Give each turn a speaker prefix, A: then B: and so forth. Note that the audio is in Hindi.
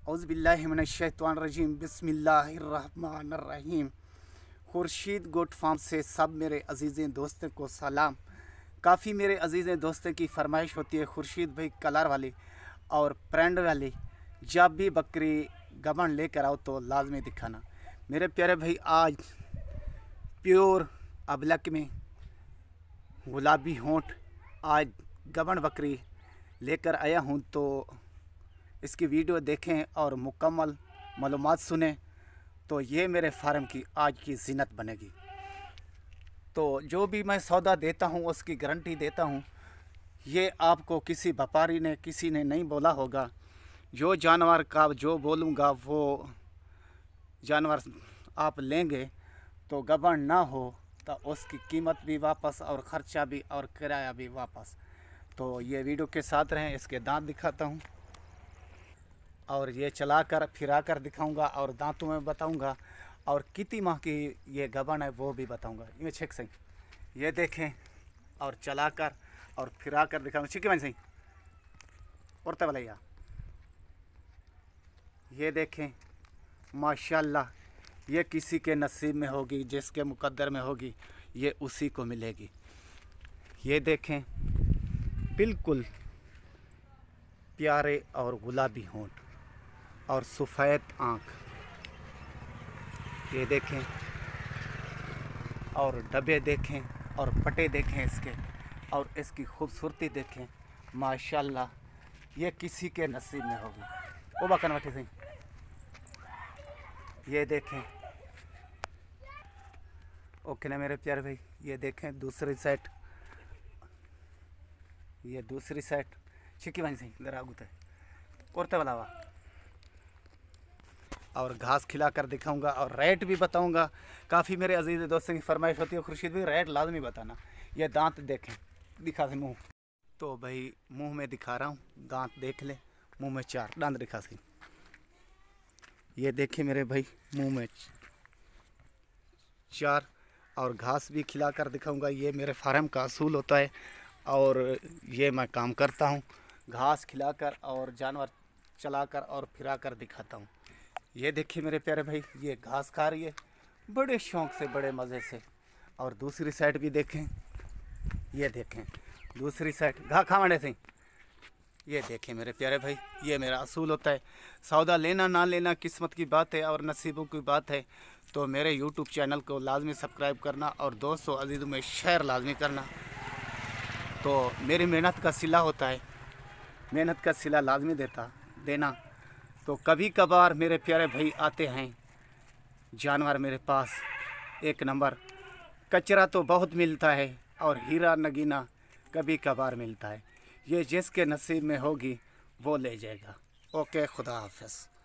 A: औज़ुबिल्लाहिमिनश्शैतानिर्रजीम बिस्मिल्लाहिर्रहमानिर्रहीम। खुर्शीद गोट फार्म से सब मेरे अजीज़ें दोस्तों को सलाम। काफ़ी मेरे अजीज़ें दोस्तों की फरमाइश होती है खुर्शीद भाई कलर वाली और प्रिंट वाली जब भी बकरी गबन लेकर आओ तो लाजमी दिखाना। मेरे प्यारे भाई आज प्योर अबलक में गुलाबी होंठ आज गबन बकरी लेकर आया हूँ, तो इसकी वीडियो देखें और मुकम्मल मालूमात सुनें तो ये मेरे फार्म की आज की ज़ीनत बनेगी। तो जो भी मैं सौदा देता हूँ उसकी गारंटी देता हूँ। ये आपको किसी व्यापारी ने किसी ने नहीं बोला होगा। जो जानवर का जो बोलूँगा वो जानवर आप लेंगे तो गबन ना हो तो उसकी कीमत भी वापस और ख़र्चा भी और किराया भी वापस। तो ये वीडियो के साथ रहें। इसके दांत दिखाता हूँ और ये चलाकर फिराकर दिखाऊंगा और दांतों में बताऊंगा और कितनी माह की ये गबन है वो भी बताऊंगा। ये छेक सही, ये देखें और चलाकर और फिराकर दिखाऊंगा। ठीक है सही और भैया ये देखें माशाल्लाह, ये किसी के नसीब में होगी, जिसके मुकद्दर में होगी ये उसी को मिलेगी। ये देखें बिल्कुल प्यारे और गुलाबी होंठ और सफ़ेद आँख, ये देखें और डब्बे देखें और पटे देखें इसके और इसकी खूबसूरती देखें। माशाल्लाह ये किसी के नसीब में होगी। ओ बाकन वठी सही, ये देखें। ओके ना मेरे प्यारे भाई, ये देखें दूसरी साइड, ये दूसरी साइड छिकी बनी सही दरागुत है कोरते वाला और घास खिला कर दिखाऊंगा और रेट भी बताऊंगा। काफ़ी मेरे अजीज़ दोस्तों की फरमाइश होती है खुर्शीद भाई रेट लाजमी बताना। ये दांत देखें, दिखा से मुँह, तो भाई मुंह में दिखा रहा हूँ, दांत देख ले। मुंह में 4 दांत दिखा सी, ये देखें मेरे भाई मुंह में 4 और घास भी खिला कर दिखाऊंगा। ये मेरे फार्म का असूल होता है और ये मैं काम करता हूँ, घास खिलाकर और जानवर चलाकर और फिरा कर दिखाता हूँ। ये देखिए मेरे प्यारे भाई, ये घास खा रही है बड़े शौक़ से, बड़े मज़े से। और दूसरी साइड भी देखें, ये देखें दूसरी साइड घा खाने से। ये देखें मेरे प्यारे भाई, ये मेरा असूल होता है। सौदा लेना ना लेना किस्मत की बात है और नसीबों की बात है। तो मेरे यूट्यूब चैनल को लाजमी सब्सक्राइब करना और दोस्तों अजीज़ों में शेयर लाजमी करना। तो मेरी मेहनत का सिला होता है, मेहनत का सिला लाजमी देना। तो कभी कभार मेरे प्यारे भाई आते हैं जानवर मेरे पास एक नंबर, कचरा तो बहुत मिलता है और हीरा नगीना कभी कभार मिलता है। ये जिसके नसीब में होगी वो ले जाएगा। ओके, खुदा हाफ़िज़।